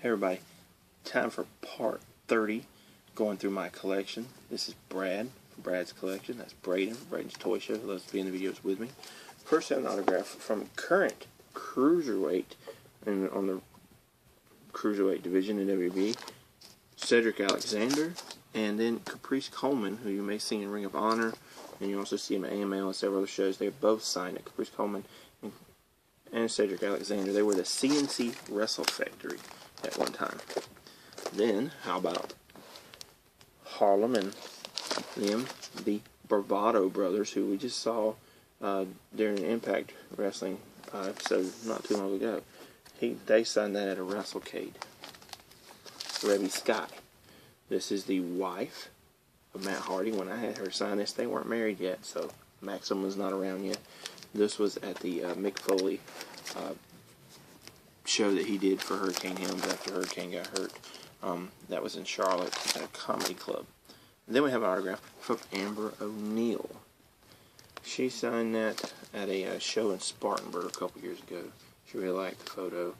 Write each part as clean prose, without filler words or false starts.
Hey everybody, time for part 30, going through my collection. This is Brad, from Brad's collection. That's Braden, from Braden's Toy Show, who loves to be in the videos with me. First, I have an autograph from current Cruiserweight, and on the Cruiserweight division in WB, Cedric Alexander, and then Caprice Coleman, who you may see in Ring of Honor, and you also see him at AML and several other shows. They are both signed at Caprice Coleman and Cedric Alexander. They were the CNC Wrestle Factory at one time. Then, how about Harlem and them, the Bravado brothers, who we just saw during an Impact Wrestling episode not too long ago. They signed that at a WrestleCade. Reby Sky. This is the wife of Matt Hardy. When I had her sign this, they weren't married yet, so Maxim was not around yet. This was at the Mick Foley show that he did for Hurricane Helms after Hurricane got hurt. That was in Charlotte at a comedy club. And then we have an autograph from Amber O'Neal. She signed that at a show in Spartanburg a couple years ago. She really liked the photo.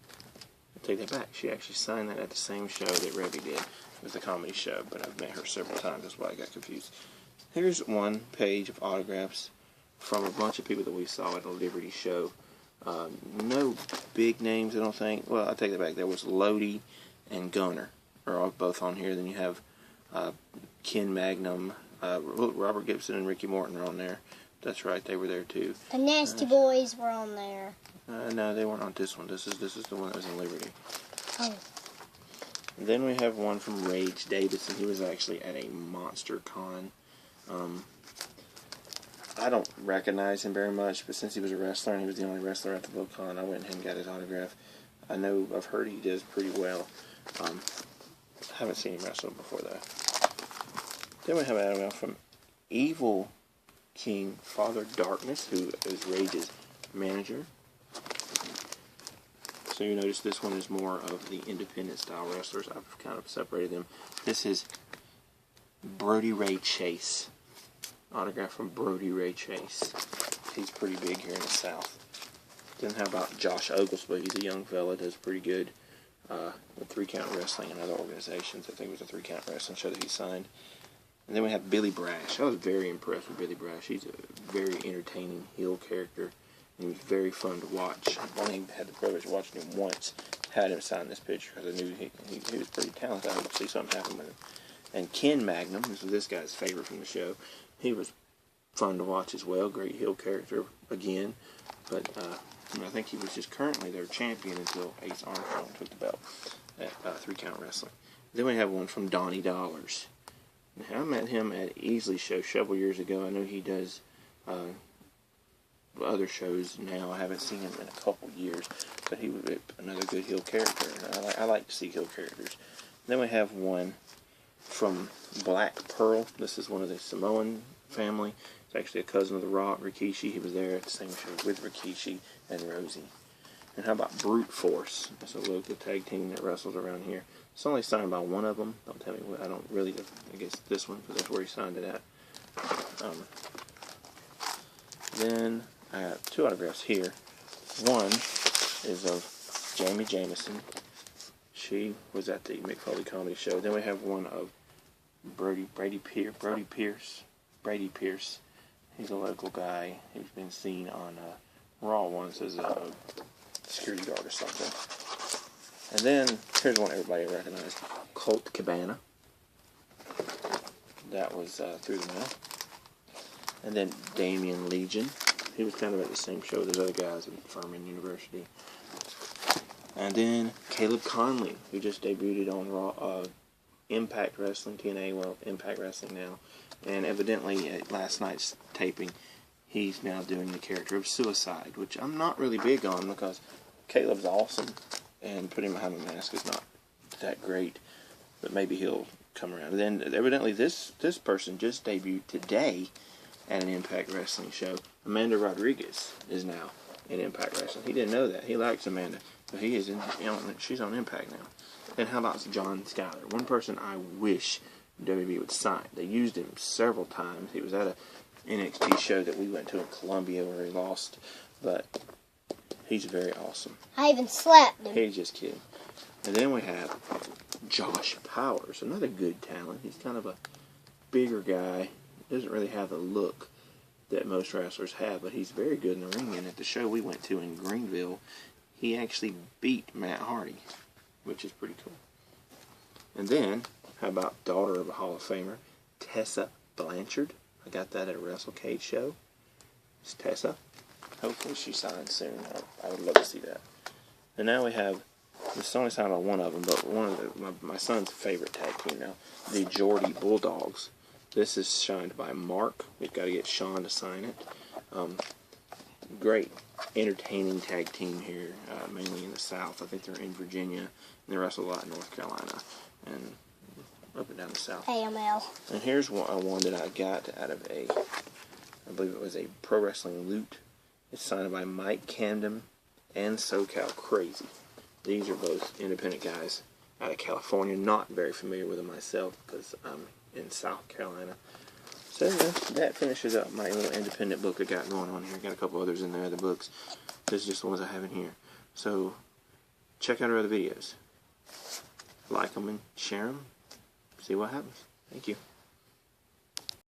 I take that back. She actually signed that at the same show that Reby did. It was the comedy show, but I've met her several times. That's why I got confused. Here's one page of autographs from a bunch of people that we saw at a Liberty show. No big names, I don't think. Well, I take that back. There was Lodi and Gunner are both on here. Then you have Ken Magnum, Robert Gibson, and Ricky Morton are on there. That's right, they were there too. The Nasty Boys were on there. No, they weren't on this one. This is the one that was in Liberty. Oh. Then we have one from Rage Davidson. He was actually at a Monster Con. I don't recognize him very much, but since he was a wrestler and he was the only wrestler at the little con, I went and got his autograph. I've heard he does pretty well. I haven't seen him wrestle before though. Then we have an autograph from Evil King Father Darkness, who is Rage's manager. So you notice this one is more of the independent style wrestlers. I've kind of separated them. This is Brody Ray Chase. Autograph from Brody Ray Chase. He's pretty big here in the South. Then how about Josh Oglesby? He's a young fella, does pretty good with 3 Count Wrestling and other organizations. I think it was a 3 Count Wrestling show that he signed. And then we have Billy Brash. I was very impressed with Billy Brash. He's a very entertaining heel character. And he was very fun to watch. I only had the privilege of watching him once. Had him sign this picture because I knew he was pretty talented. I wanted to see something happen with him. And Ken Magnum, this guy's favorite from the show. He was fun to watch as well. Great heel character again. But I think he was just currently their champion until Ace Armstrong took the belt at 3 Count Wrestling. Then we have one from Donnie Dollars. Now, I met him at Easley show several years ago. I know he does other shows now. I haven't seen him in a couple years, but he was another good heel character. And I like to see heel characters. Then we have one from Black Pearl. This is one of the Samoan family. It's actually a cousin of The Rock, Rikishi. He was there at the same show with Rikishi and Rosie. And how about Brute Force? It's a local tag team that wrestles around here. It's only signed by one of them. Don't tell me what. I guess this one, because that's where he signed it at. Then I got 2 autographs here. One is of Jamie Jamison. She was at the Mick Foley comedy show. Then we have one of Brady Pierce. He's a local guy. He's been seen on Raw once as a security guard or something. And then here's one everybody recognized: Colt Cabana. That was through the mail. And then Damian Legion. He was kind of at the same show as other guys at Furman University. And then Caleb Conley, who just debuted on Raw, Impact Wrestling, TNA, well, Impact Wrestling now. And evidently at last night's taping, he's now doing the character of Suicide, which I'm not really big on because Caleb's awesome, and putting him behind a mask is not that great, but maybe he'll come around. And then evidently this person just debuted today at an Impact Wrestling show. Amanda Rodriguez is now in Impact Wrestling. He didn't know that. He likes Amanda, but he is she's on Impact now. And how about John Schuyler? One person I wish WWE would sign. They used him several times. He was at a NXT show that we went to in Columbia where he lost, but he's very awesome. I even slapped him. He's just kidding. And then we have Josh Powers, another good talent. He's kind of a bigger guy. Doesn't really have the look that most wrestlers have, but he's very good in the ring. And at the show we went to in Greenville, he actually beat Matt Hardy, which is pretty cool. And then, how about daughter of a Hall of Famer, Tessa Blanchard? I got that at a WrestleCade show. It's Tessa. Hopefully she signs soon. I would love to see that. And now we have, this only signed on one of them, but one of my son's favorite tag team now, the Geordie Bulldogs. This is signed by Mark. We've got to get Sean to sign it. Great, entertaining tag team here, mainly in the South. I think they're in Virginia, and they wrestle a lot in North Carolina and up and down the South. AML. And here's one that I got out of I believe it was a Pro Wrestling Loot. It's signed by Mike Camden and SoCal Crazy. These are both independent guys out of California. Not very familiar with them myself because I'm in South Carolina. So that finishes up my little independent book I got going on here. Got a couple others in there, other books. This is just the ones I have in here. So check out our other videos. Like them and share them. See what happens. Thank you.